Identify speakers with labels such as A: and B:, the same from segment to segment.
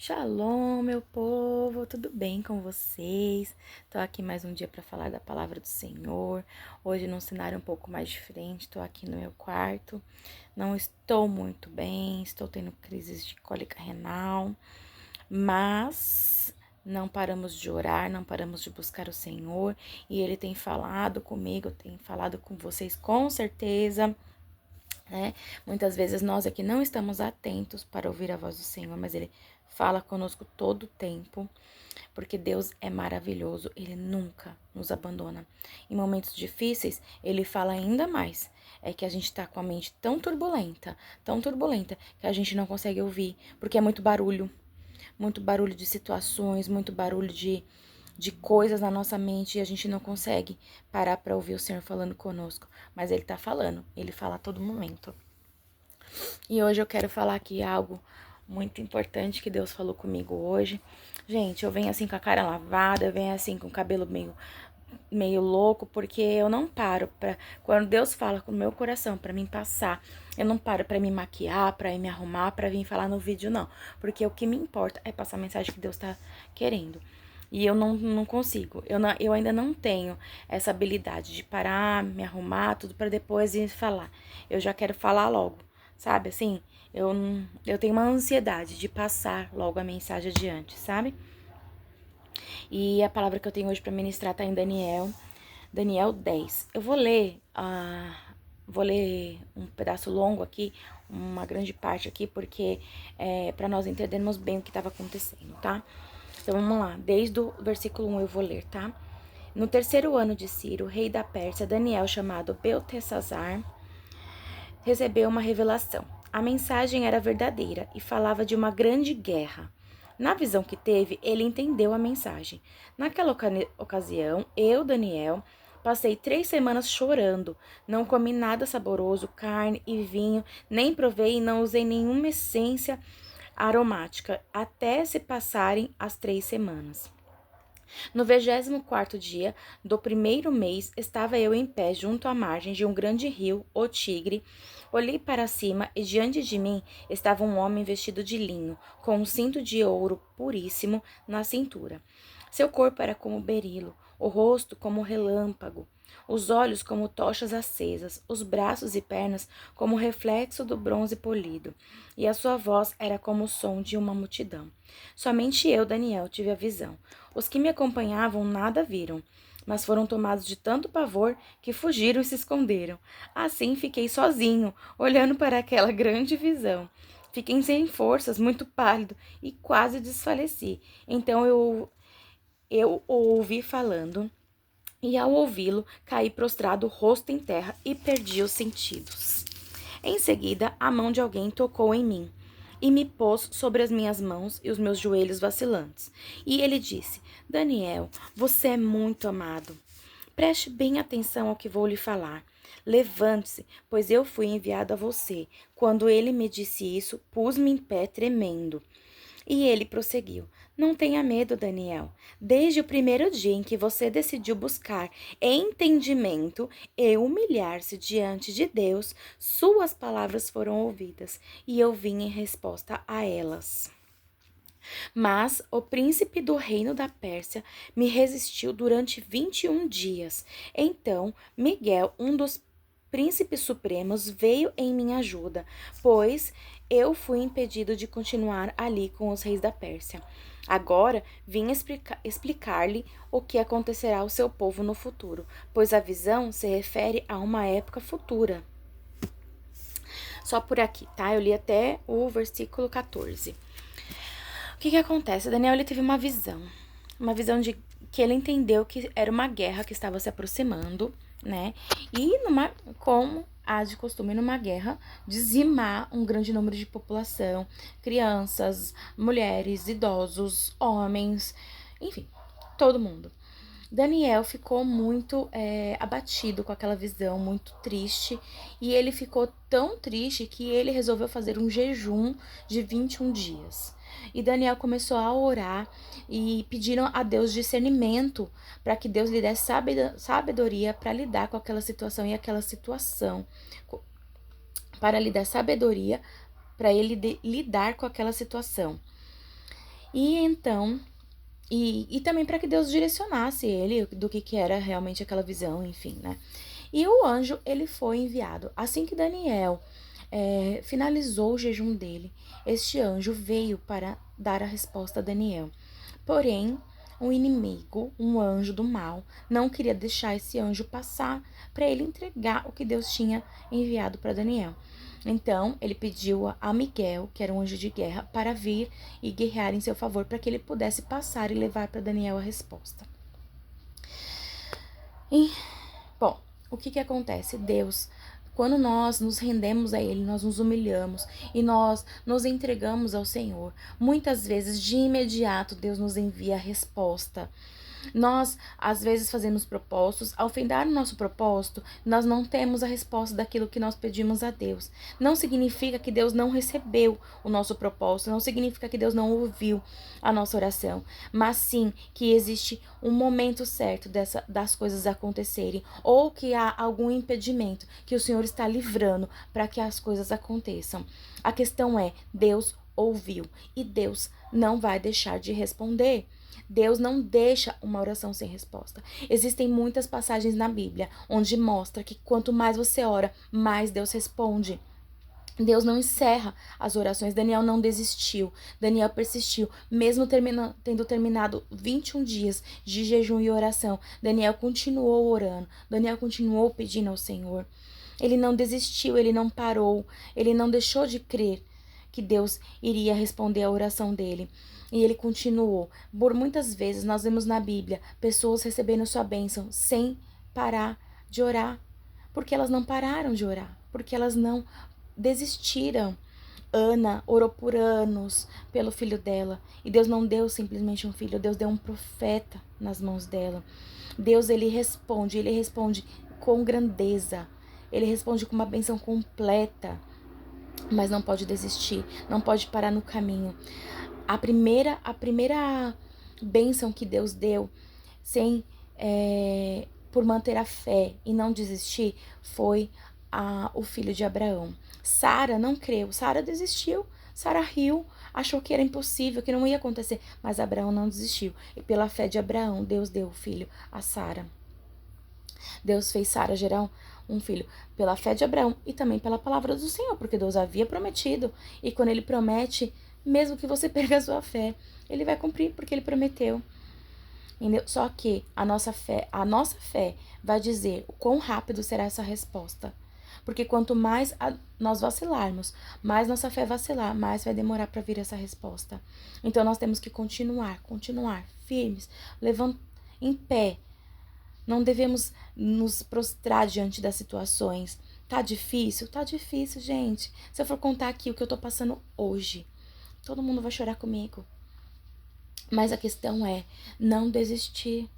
A: Shalom, meu povo, tudo bem com vocês? Tô aqui mais um dia para falar da palavra do Senhor. Hoje num cenário um pouco mais diferente, tô aqui no meu quarto. Não estou muito bem, estou tendo crises de cólica renal, mas não paramos de orar, não paramos de buscar o Senhor, e ele tem falado comigo, tem falado com vocês com certeza. Muitas vezes nós aqui não estamos atentos para ouvir a voz do Senhor, mas Ele fala conosco todo o tempo, porque Deus é maravilhoso, Ele nunca nos abandona. Em momentos difíceis, Ele fala ainda mais. É que a gente tá com a mente tão turbulenta, que a gente não consegue ouvir, porque é muito barulho de situações, muito barulho de coisas na nossa mente e a gente não consegue parar para ouvir o Senhor falando conosco. Mas Ele tá falando, Ele fala a todo momento. E hoje eu quero falar aqui algo muito importante que Deus falou comigo hoje. Gente, eu venho assim com a cara lavada, eu venho assim com o cabelo meio louco, porque eu não paro pra... Quando Deus fala com o meu coração pra mim passar, eu não paro pra me maquiar, pra ir me arrumar, pra vir falar no vídeo, não. Porque o que me importa é passar a mensagem que Deus tá querendo. E eu não consigo, eu ainda não tenho essa habilidade de parar, me arrumar, tudo pra depois ir falar. Eu já quero falar logo, sabe? Assim, eu tenho uma ansiedade de passar logo a mensagem adiante, sabe? E a palavra que eu tenho hoje pra ministrar tá em Daniel 10. Eu vou ler um pedaço longo aqui, uma grande parte aqui, porque para nós entendermos bem o que estava acontecendo, tá? Então vamos lá, desde o versículo 1 eu vou ler, tá? No terceiro ano de Ciro, rei da Pérsia, Daniel, chamado Beltesazar, recebeu uma revelação. A mensagem era verdadeira e falava de uma grande guerra. Na visão que teve, ele entendeu a mensagem. Naquela ocasião, eu, Daniel, passei 3 semanas chorando. Não comi nada saboroso, carne e vinho, nem provei e não usei nenhuma essência aromática, até se passarem as 3 semanas. No 24º dia do primeiro mês, estava eu em pé junto à margem de um grande rio, o Tigre. Olhei para cima e diante de mim estava um homem vestido de linho, com um cinto de ouro puríssimo na cintura. Seu corpo era como berilo, o rosto como relâmpago, os olhos como tochas acesas, os braços e pernas como reflexo do bronze polido, e a sua voz era como o som de uma multidão. Somente eu, Daniel, tive a visão. Os que me acompanhavam nada viram, mas foram tomados de tanto pavor que fugiram e se esconderam. Assim fiquei sozinho, olhando para aquela grande visão. Fiquei sem forças, muito pálido e quase desfaleci. Então eu o ouvi falando, e ao ouvi-lo, caí prostrado, rosto em terra, e perdi os sentidos. Em seguida, a mão de alguém tocou em mim e me pôs sobre as minhas mãos e os meus joelhos vacilantes. E ele disse: Daniel, você é muito amado. Preste bem atenção ao que vou lhe falar. Levante-se, pois eu fui enviado a você. Quando ele me disse isso, pus-me em pé tremendo. E ele prosseguiu: Não tenha medo, Daniel. Desde o primeiro dia em que você decidiu buscar entendimento e humilhar-se diante de Deus, suas palavras foram ouvidas, e eu vim em resposta a elas. Mas o príncipe do reino da Pérsia me resistiu durante 21 dias. Então Miguel, um dos príncipes supremos, veio em minha ajuda, pois eu fui impedido de continuar ali com os reis da Pérsia. Agora vim explicar-lhe o que acontecerá ao seu povo no futuro, pois a visão se refere a uma época futura. Só por aqui, tá? Eu li até o versículo 14. O que acontece? Daniel, ele teve uma visão de que ele entendeu que era uma guerra que estava se aproximando, né? E como há de costume numa guerra, dizimar um grande número de população, crianças, mulheres, idosos, homens, enfim, todo mundo. Daniel ficou muito abatido com aquela visão, muito triste, e ele ficou tão triste que ele resolveu fazer um jejum de 21 dias. E Daniel começou a orar e pediram a Deus discernimento para que Deus lhe desse sabedoria para lidar com aquela situação e aquela situação, para lhe dar sabedoria para ele lidar com aquela situação. E então, e também para que Deus direcionasse ele do que era realmente aquela visão, enfim, né? E o anjo, ele foi enviado. Assim que Daniel finalizou o jejum dele, este anjo veio para dar a resposta a Daniel. Porém, um inimigo, um anjo do mal, não queria deixar esse anjo passar para ele entregar o que Deus tinha enviado para Daniel. Então, ele pediu a Miguel, que era um anjo de guerra, para vir e guerrear em seu favor, para que ele pudesse passar e levar para Daniel a resposta. E, bom, o que acontece? Deus, quando nós nos rendemos a Ele, nós nos humilhamos e nós nos entregamos ao Senhor, muitas vezes, de imediato, Deus nos envia a resposta. Nós, às vezes, fazemos propósitos. Ao findar o nosso propósito, nós não temos a resposta daquilo que nós pedimos a Deus. Não significa que Deus não recebeu o nosso propósito, não significa que Deus não ouviu a nossa oração, mas sim que existe um momento certo das coisas acontecerem, ou que há algum impedimento que o Senhor está livrando para que as coisas aconteçam. A questão é, Deus ouviu e Deus não vai deixar de responder. Deus não deixa uma oração sem resposta. Existem muitas passagens na Bíblia onde mostra que quanto mais você ora, mais Deus responde. Deus não encerra as orações. Daniel não desistiu. Daniel persistiu. Mesmo tendo terminado 21 dias de jejum e oração, Daniel continuou orando. Daniel continuou pedindo ao Senhor. Ele não desistiu, ele não parou, ele não deixou de crer que Deus iria responder a oração dele. E ele continuou. Por muitas vezes nós vemos na Bíblia pessoas recebendo sua bênção sem parar de orar. Porque elas não pararam de orar. Porque elas não desistiram. Ana orou por anos pelo filho dela. E Deus não deu simplesmente um filho. Deus deu um profeta nas mãos dela. Deus, ele responde com grandeza. Ele responde com uma bênção completa. Mas não pode desistir. Não pode parar no caminho. A primeira bênção que Deus deu, por manter a fé e não desistir, foi o filho de Abraão. Sara não creu, Sara desistiu, Sara riu, achou que era impossível, que não ia acontecer, mas Abraão não desistiu. E pela fé de Abraão, Deus deu o filho a Sara. Deus fez Sara gerar um filho pela fé de Abraão e também pela palavra do Senhor, porque Deus havia prometido. E quando ele promete, mesmo que você perca a sua fé, ele vai cumprir porque ele prometeu. Entendeu? Só que a nossa fé vai dizer o quão rápido será essa resposta. Porque quanto mais nós vacilarmos, mais nossa fé vacilar, mais vai demorar para vir essa resposta. Então nós temos que continuar firmes, em pé. Não devemos nos prostrar diante das situações. Tá difícil? Tá difícil, gente. Se eu for contar aqui o que eu tô passando hoje, todo mundo vai chorar comigo. Mas a questão é não desistir.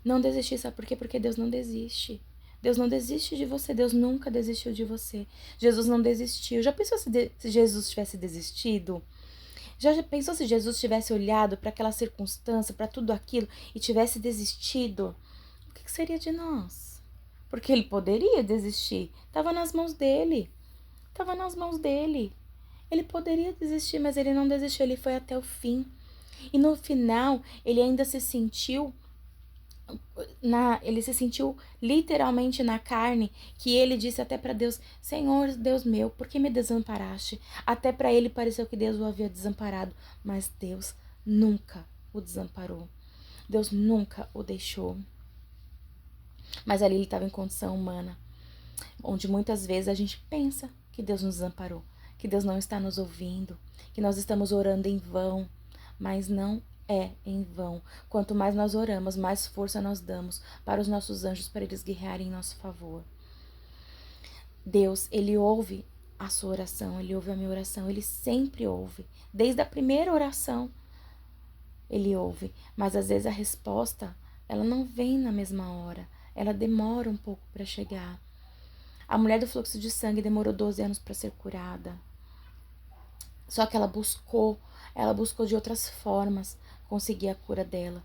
A: Não desistir, sabe por quê? Porque Deus não desiste. Deus não desiste de você. Deus nunca desistiu de você. Jesus não desistiu. Já pensou se Jesus tivesse desistido? Já pensou se Jesus tivesse olhado para aquela circunstância, para tudo aquilo e tivesse desistido? O que seria de nós? Porque ele poderia desistir. Estava nas mãos dele. Estava nas mãos dele. Ele poderia desistir, mas ele não desistiu. Ele foi até o fim. E no final, ele ainda se sentiu ele se sentiu literalmente na carne, que ele disse até para Deus: Senhor, Deus meu, por que me desamparaste? Até para ele pareceu que Deus o havia desamparado, mas Deus nunca o desamparou. Deus nunca o deixou. Mas ali ele estava em condição humana, onde muitas vezes a gente pensa que Deus nos desamparou, que Deus não está nos ouvindo, que nós estamos orando em vão, mas não é em vão. Quanto mais nós oramos, mais força nós damos para os nossos anjos, para eles guerrearem em nosso favor. Deus, ele ouve a sua oração, ele ouve a minha oração, ele sempre ouve. Desde a primeira oração, ele ouve. Mas às vezes a resposta, ela não vem na mesma hora. Ela demora um pouco para chegar. A mulher do fluxo de sangue demorou 12 anos para ser curada. Só que ela buscou de outras formas conseguir a cura dela.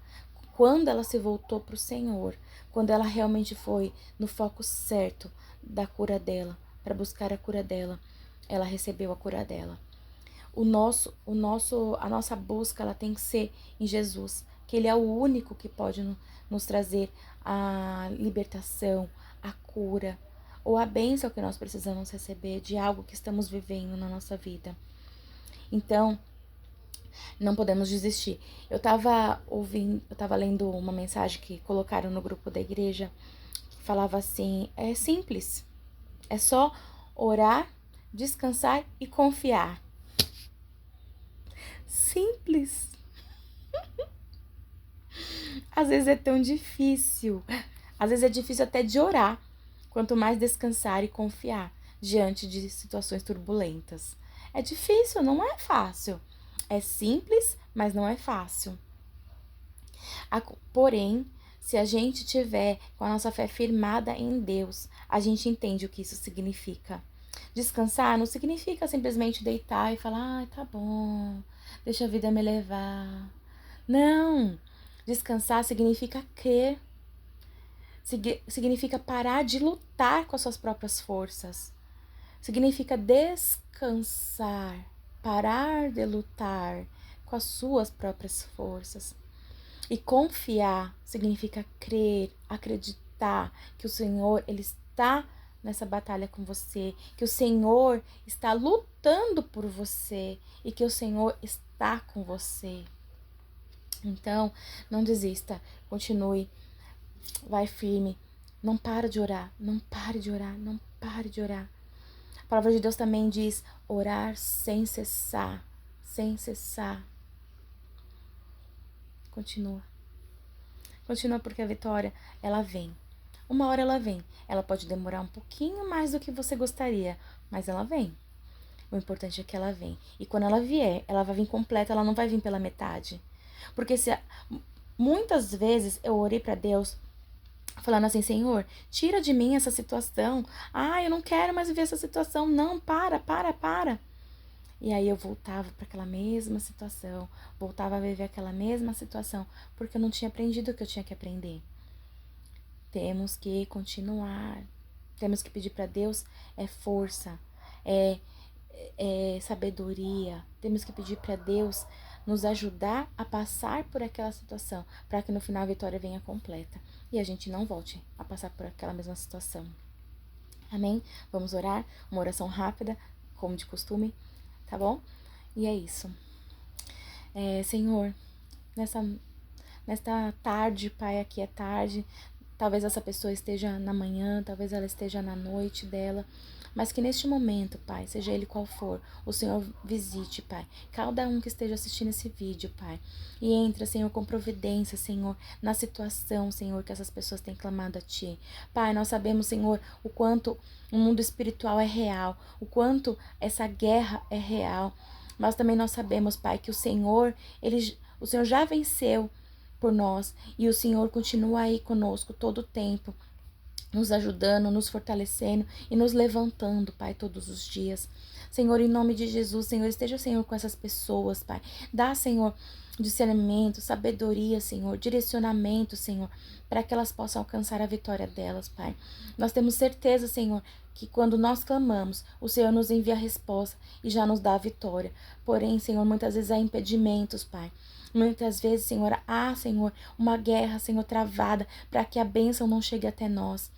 A: Quando ela se voltou para o Senhor, quando ela realmente foi no foco certo da cura dela, para buscar a cura dela, ela recebeu a cura dela. a nossa busca, ela tem que ser em Jesus, que Ele é o único que pode nos trazer a libertação, a cura, ou a bênção que nós precisamos receber de algo que estamos vivendo na nossa vida. Então, não podemos desistir. Eu tava lendo uma mensagem que colocaram no grupo da igreja, que falava assim: é simples, é só orar, descansar e confiar. Simples. Às vezes é tão difícil. Às vezes é difícil até de orar, quanto mais descansar e confiar diante de situações turbulentas. É difícil, não é fácil. É simples, mas não é fácil. Porém, se a gente tiver com a nossa fé firmada em Deus, a gente entende o que isso significa. Descansar não significa simplesmente deitar e falar: tá bom, deixa a vida me levar. Não! Descansar significa crer. Significa parar de lutar com as suas próprias forças. Significa descansar, parar de lutar com as suas próprias forças. E confiar significa crer, acreditar que o Senhor, Ele está nessa batalha com você, que o Senhor está lutando por você e que o Senhor está com você. Então, não desista, continue, vai firme, não para de orar, não pare de orar, não pare de orar. A palavra de Deus também diz: orar sem cessar, sem cessar. Continua. Continua, porque a vitória, ela vem. Uma hora ela vem. Ela pode demorar um pouquinho mais do que você gostaria, mas ela vem. O importante é que ela vem. E quando ela vier, ela vai vir completa, ela não vai vir pela metade. Porque muitas vezes eu orei para Deus falando assim: Senhor, tira de mim essa situação. Eu não quero mais viver essa situação. Não, para. E aí eu voltava para aquela mesma situação, voltava a viver aquela mesma situação, porque eu não tinha aprendido o que eu tinha que aprender. Temos que continuar, temos que pedir para Deus força, sabedoria, temos que pedir para Deus nos ajudar a passar por aquela situação, para que no final a vitória venha completa e a gente não volte a passar por aquela mesma situação. Amém? Vamos orar, uma oração rápida, como de costume. Tá bom? E é isso. Senhor, nesta tarde, Pai, aqui é tarde, talvez essa pessoa esteja na manhã, talvez ela esteja na noite dela, mas que neste momento, Pai, seja ele qual for, o Senhor visite, Pai, cada um que esteja assistindo esse vídeo, Pai, e entra, Senhor, com providência, Senhor, na situação, Senhor, que essas pessoas têm clamado a Ti. Pai, nós sabemos, Senhor, o quanto o mundo espiritual é real, o quanto essa guerra é real, mas também nós sabemos, Pai, que o Senhor já venceu por nós, e o Senhor continua aí conosco todo o tempo, nos ajudando, nos fortalecendo e nos levantando, Pai, todos os dias. Senhor, em nome de Jesus, Senhor, esteja, Senhor, com essas pessoas, Pai. Dá, Senhor, discernimento, sabedoria, Senhor, direcionamento, Senhor, para que elas possam alcançar a vitória delas, Pai. Nós temos certeza, Senhor, que quando nós clamamos, o Senhor nos envia a resposta e já nos dá a vitória. Porém, Senhor, muitas vezes há impedimentos, Pai. Muitas vezes, Senhor, Senhor, uma guerra, Senhor, travada para que a bênção não chegue até nós.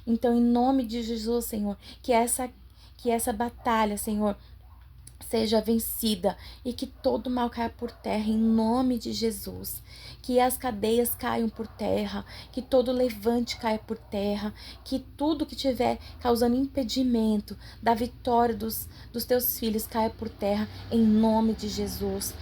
A: Então, em nome de Jesus, Senhor, que essa batalha, Senhor, seja vencida e que todo mal caia por terra, em nome de Jesus. Que as cadeias caiam por terra, que todo levante caia por terra, que tudo que tiver causando impedimento da vitória dos teus filhos caia por terra, em nome de Jesus.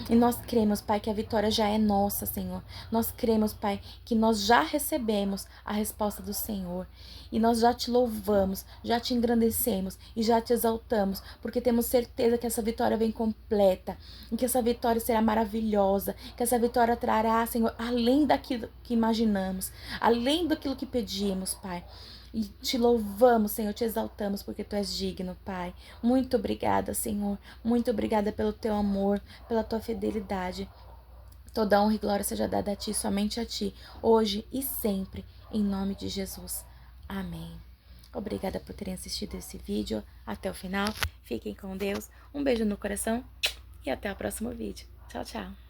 A: E nós cremos, Pai, que a vitória já é nossa, Senhor. Nós cremos, Pai, que nós já recebemos a resposta do Senhor. E nós já te louvamos, já te engrandecemos e já te exaltamos, porque temos certeza que essa vitória vem completa, e que essa vitória será maravilhosa, que essa vitória trará, Senhor, além daquilo que imaginamos, além daquilo que pedimos, Pai. E te louvamos, Senhor, te exaltamos, porque Tu és digno, Pai. Muito obrigada, Senhor. Muito obrigada pelo Teu amor, pela Tua fidelidade. Toda honra e glória seja dada a Ti, somente a Ti, hoje e sempre, em nome de Jesus. Amém. Obrigada por terem assistido esse vídeo até o final. Fiquem com Deus. Um beijo no coração e até o próximo vídeo. Tchau, tchau!